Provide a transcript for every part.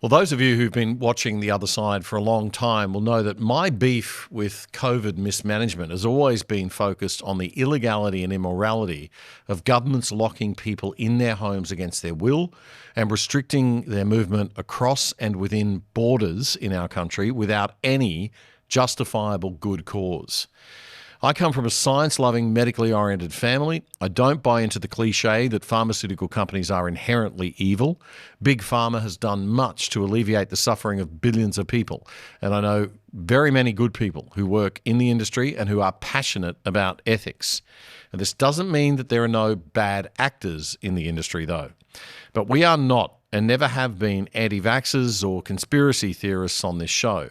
Well, those of you who've been watching The Other Side for a long time will know that my beef with COVID mismanagement has always been focused on the illegality and immorality of governments locking people in their homes against their will and restricting their movement across and within borders in our country without any justifiable good cause. I come from a science-loving, medically oriented family. I don't buy into the cliche that pharmaceutical companies are inherently evil. Big Pharma has done much to alleviate the suffering of billions of people. And I know very many good people who work in the industry and who are passionate about ethics. And this doesn't mean that there are no bad actors in the industry, though. But we are not and never have been anti-vaxxers or conspiracy theorists on this show.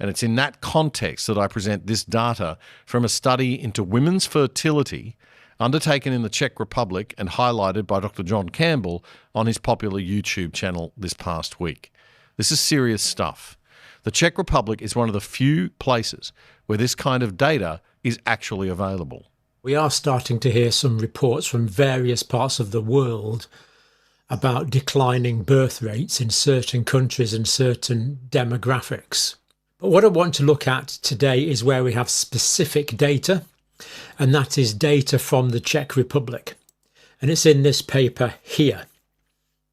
And it's in that context that I present this data from a study into women's fertility undertaken in the Czech Republic and highlighted by Dr. John Campbell on his popular YouTube channel this past week. This is serious stuff. The Czech Republic is one of the few places where this kind of data is actually available. We are starting to hear some reports from various parts of the world about declining birth rates in certain countries and certain demographics. But what I want to look at today is where we have specific data, and that is data from the Czech Republic. And it's in this paper here.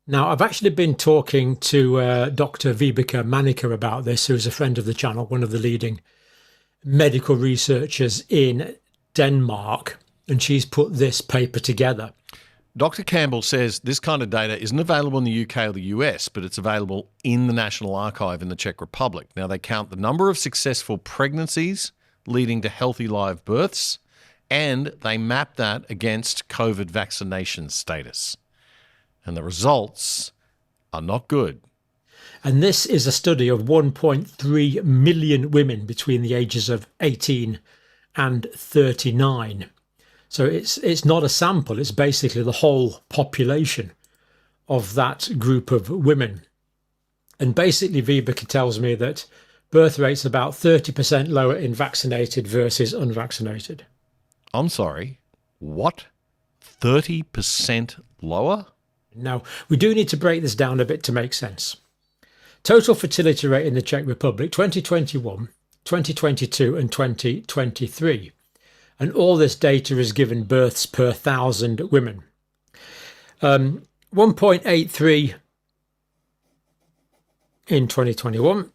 Now, I've actually been talking to Dr. Vibeke Manica about this, who is a friend of the channel, one of the leading medical researchers in Denmark, and she's put this paper together. Dr. Campbell says this kind of data isn't available in the UK or the US, but it's available in the National Archive in the Czech Republic. Now, they count the number of successful pregnancies leading to healthy live births, and they map that against COVID vaccination status. And the results are not good. And this is a study of 1.3 million women between the ages of 18 and 39. So it's not a sample, it's basically the whole population of that group of women. And basically Vibeke tells me that birth rate's about 30% lower in vaccinated versus unvaccinated. I'm sorry, what? 30% lower? Now, we do need to break this down a bit to make sense. Total fertility rate in the Czech Republic, 2021, 2022 and 2023. And all this data is given births per 1,000 women. 1.83 in 2021,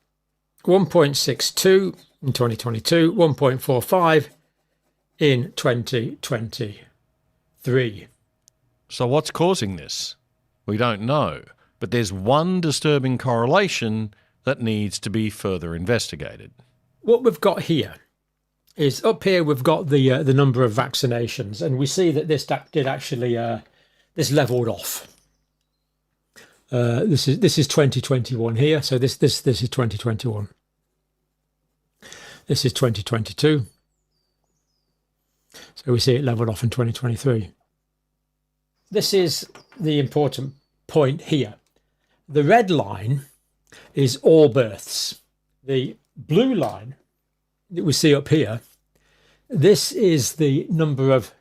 1.62 in 2022, 1.45 in 2023. So what's causing this? We don't know. But there's one disturbing correlation that needs to be further investigated. What we've got here is up here we've got the number of vaccinations, and we see that this did actually this leveled off. This is 2021 here, so this is 2021. This is 2022. So we see it leveled off in 2023. This is the important point here. The red line is all births. The blue line that we see up here, this is the number of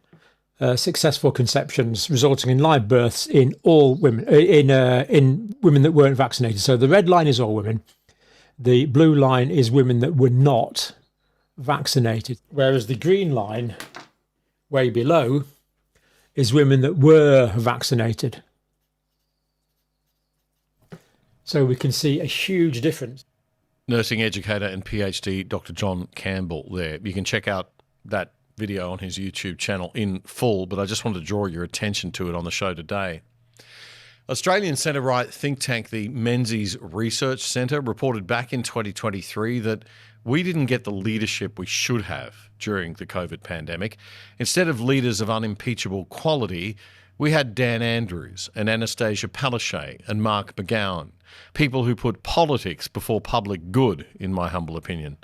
successful conceptions resulting in live births in all women, in women that weren't vaccinated. So the red line is all women. The blue line is women that were not vaccinated, whereas the green line, way below, is women that were vaccinated. So we can see a huge difference. Nursing educator and PhD Dr. John Campbell there. You can check out that video on his YouTube channel in full, but I just wanted to draw your attention to it on the show today. Australian centre-right think tank, the Menzies Research Centre, reported back in 2023 that we didn't get the leadership we should have during the COVID pandemic. Instead of leaders of unimpeachable quality, we had Dan Andrews and Anastasia Palaszczuk and Mark McGowan, people who put politics before public good, in my humble opinion.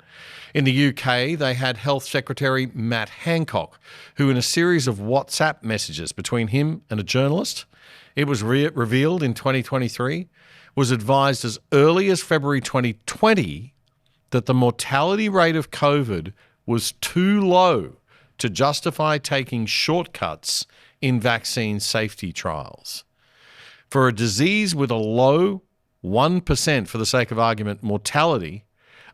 In the UK, they had Health Secretary Matt Hancock, who in a series of WhatsApp messages between him and a journalist, it was revealed in 2023, was advised as early as February 2020 that the mortality rate of COVID was too low to justify taking shortcuts in vaccine safety trials. For a disease with a low 1% for the sake of argument mortality,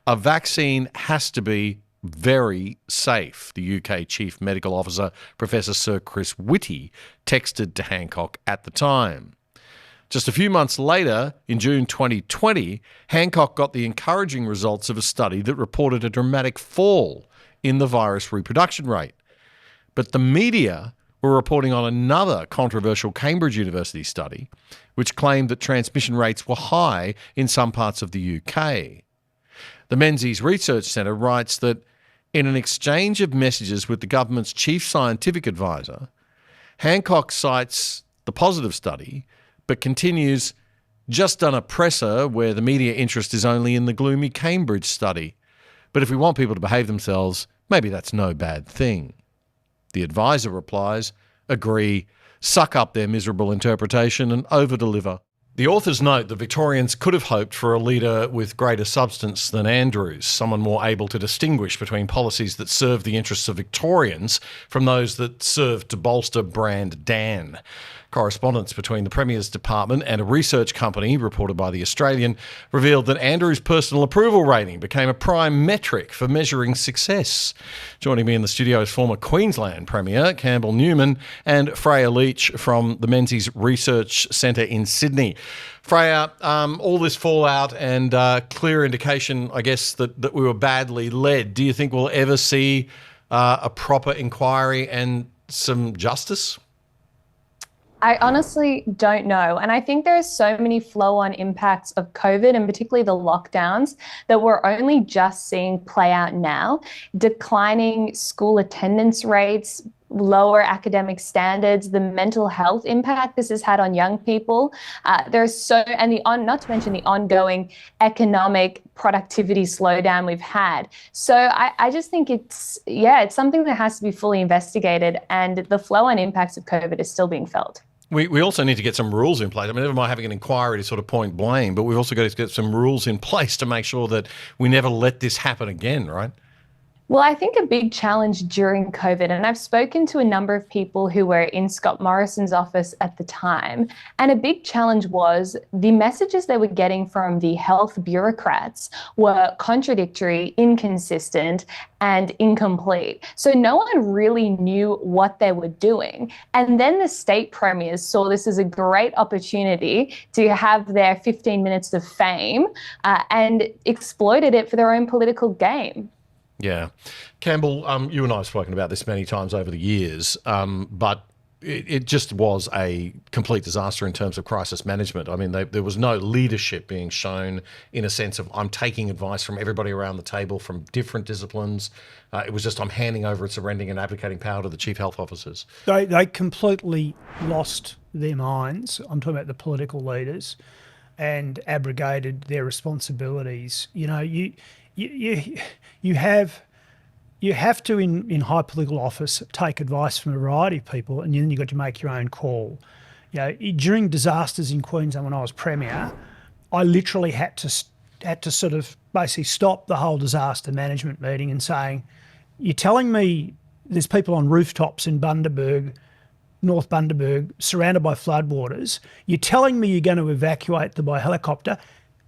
a vaccine has to be very safe, the UK Chief Medical Officer, Professor Sir Chris Whitty, texted to Hancock at the time. Just a few months later, in June 2020, Hancock got the encouraging results of a study that reported a dramatic fall in the virus reproduction rate. But the media were reporting on another controversial Cambridge University study, which claimed that transmission rates were high in some parts of the UK. The Menzies Research Centre writes that in an exchange of messages with the government's chief scientific advisor, Hancock cites the positive study, but continues, just done a presser where the media interest is only in the gloomy Cambridge study. But if we want people to behave themselves, maybe that's no bad thing. The advisor replies, agree, suck up their miserable interpretation and over-deliver. The authors note that Victorians could have hoped for a leader with greater substance than Andrews, someone more able to distinguish between policies that serve the interests of Victorians from those that serve to bolster brand Dan. Correspondence between the Premier's department and a research company, reported by The Australian, revealed that Andrews' personal approval rating became a prime metric for measuring success. Joining me in the studio is former Queensland Premier Campbell Newman and Freya Leach from the Menzies Research Centre in Sydney. Freya, all this fallout and clear indication, I guess, that we were badly led. Do you think we'll ever see a proper inquiry and some justice? I honestly don't know. And I think there are so many flow-on impacts of COVID and particularly the lockdowns that we're only just seeing play out now. Declining school attendance rates, lower academic standards, the mental health impact this has had on young people. Not to mention the ongoing economic productivity slowdown we've had. So I just think it's something that has to be fully investigated, and the flow-on impacts of COVID is still being felt. We also need to get some rules in place. I mean, never mind having an inquiry to sort of point blame, but we've also got to get some rules in place to make sure that we never let this happen again, right? Well, I think a big challenge during COVID, and I've spoken to a number of people who were in Scott Morrison's office at the time, and a big challenge was the messages they were getting from the health bureaucrats were contradictory, inconsistent, and incomplete. So no one really knew what they were doing. And then the state premiers saw this as a great opportunity to have their 15 minutes of fame and exploited it for their own political game. Yeah. Campbell, you and I have spoken about this many times over the years, but it just was a complete disaster in terms of crisis management. I mean, there was no leadership being shown in a sense of I'm taking advice from everybody around the table from different disciplines. It was just I'm handing over and surrendering and abdicating power to the chief health officers. They completely lost their minds. I'm talking about the political leaders, and abrogated their responsibilities. You know, you have to, in high political office, take advice from a variety of people, and then you've got to make your own call. You know, during disasters in Queensland when I was Premier, I literally had to sort of basically stop the whole disaster management meeting and saying, you're telling me there's people on rooftops in Bundaberg, North Bundaberg, surrounded by floodwaters. You're telling me you're going to evacuate them by helicopter.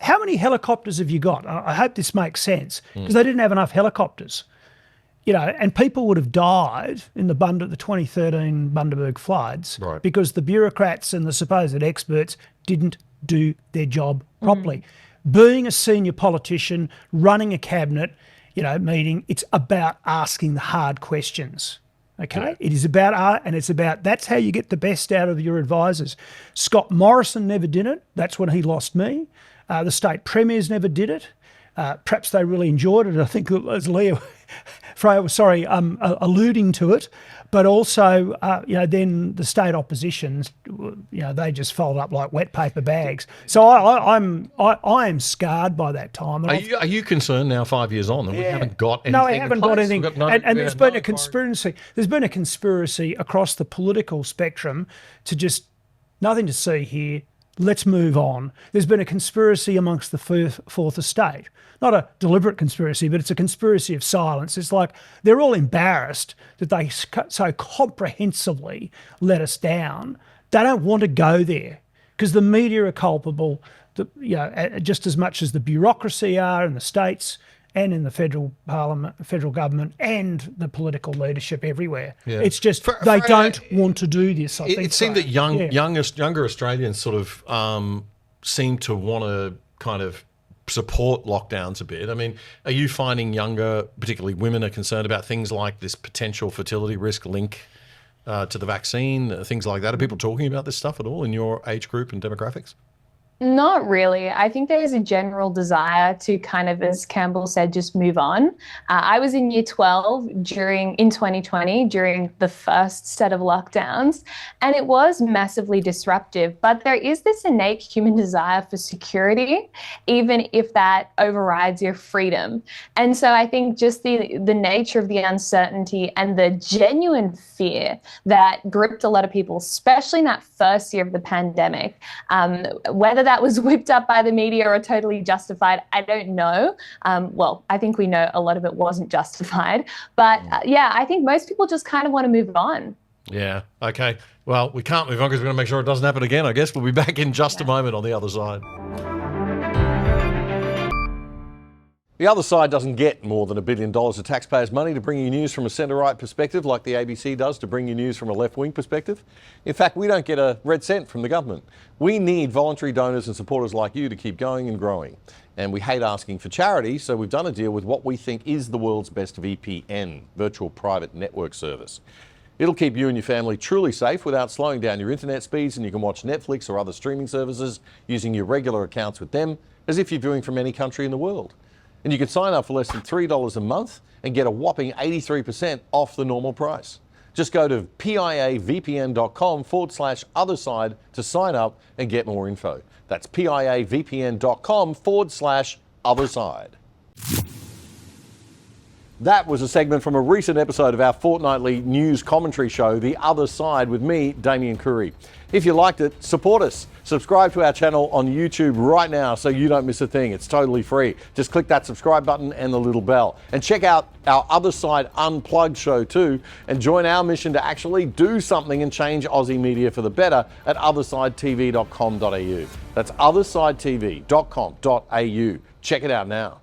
How many helicopters have you got? I hope this makes sense, because they didn't have enough helicopters. You know, and people would have died in the 2013 Bundaberg floods, right, because the bureaucrats and the supposed experts didn't do their job properly. Being a senior politician, running a cabinet, meeting, it's about asking the hard questions. Okay, yeah. It is about and it's about, that's how you get the best out of your advisors. Scott Morrison never did it. That's when he lost me. The state premiers never did it. Perhaps they really enjoyed it. I think, as Freya was alluding to it, but also, then the state oppositions, they just fold up like wet paper bags. So I am scarred by that time. Are you concerned now, 5 years on, that we haven't got anything? No, we haven't got anything. And there's been a conspiracy. There's been a conspiracy across the political spectrum to just nothing to see here. Let's move on. There's been a conspiracy amongst the Fourth Estate. Not a deliberate conspiracy, but it's a conspiracy of silence. It's like they're all embarrassed that they so comprehensively let us down. They don't want to go there because the media are culpable, just as much as the bureaucracy are in the states and in the federal parliament, federal government, and the political leadership everywhere. Yeah. It's just they don't want to do this. I think it seemed that younger Australians sort of seem to want to kind of support lockdowns a bit. I mean, are you finding younger, particularly women, are concerned about things like this potential fertility risk link to the vaccine, things like that? Are people talking about this stuff at all in your age group and demographics? Not really. I think there is a general desire to kind of, as Campbell said, just move on. I was in year 12 in 2020 during the first set of lockdowns, and it was massively disruptive. But there is this innate human desire for security, even if that overrides your freedom. And so I think just the nature of the uncertainty and the genuine fear that gripped a lot of people, especially in that first year of the pandemic, whether that was whipped up by the media or totally justified, I don't know. Well, I think we know a lot of it wasn't justified. But yeah, I think most people just kind of want to move on. Yeah. Okay. Well, we can't move on because we're going to make sure it doesn't happen again, I guess. We'll be back in just a moment on the other side. The other side doesn't get more than $1 billion of taxpayers' money to bring you news from a centre-right perspective like the ABC does to bring you news from a left-wing perspective. In fact, we don't get a red cent from the government. We need voluntary donors and supporters like you to keep going and growing. And we hate asking for charity, so we've done a deal with what we think is the world's best VPN, virtual private network service. It'll keep you and your family truly safe without slowing down your internet speeds, and you can watch Netflix or other streaming services using your regular accounts with them as if you're viewing from any country in the world. And you can sign up for less than $3 a month and get a whopping 83% off the normal price. Just go to piavpn.com/otherside to sign up and get more info. That's piavpn.com/otherside. That was a segment from a recent episode of our fortnightly news commentary show, The Other Side, with me, Damien Curry. If you liked it, support us. Subscribe to our channel on YouTube right now so you don't miss a thing. It's totally free. Just click that subscribe button and the little bell. And check out our Other Side Unplugged show too, and join our mission to actually do something and change Aussie media for the better at othersidetv.com.au. That's othersidetv.com.au. Check it out now.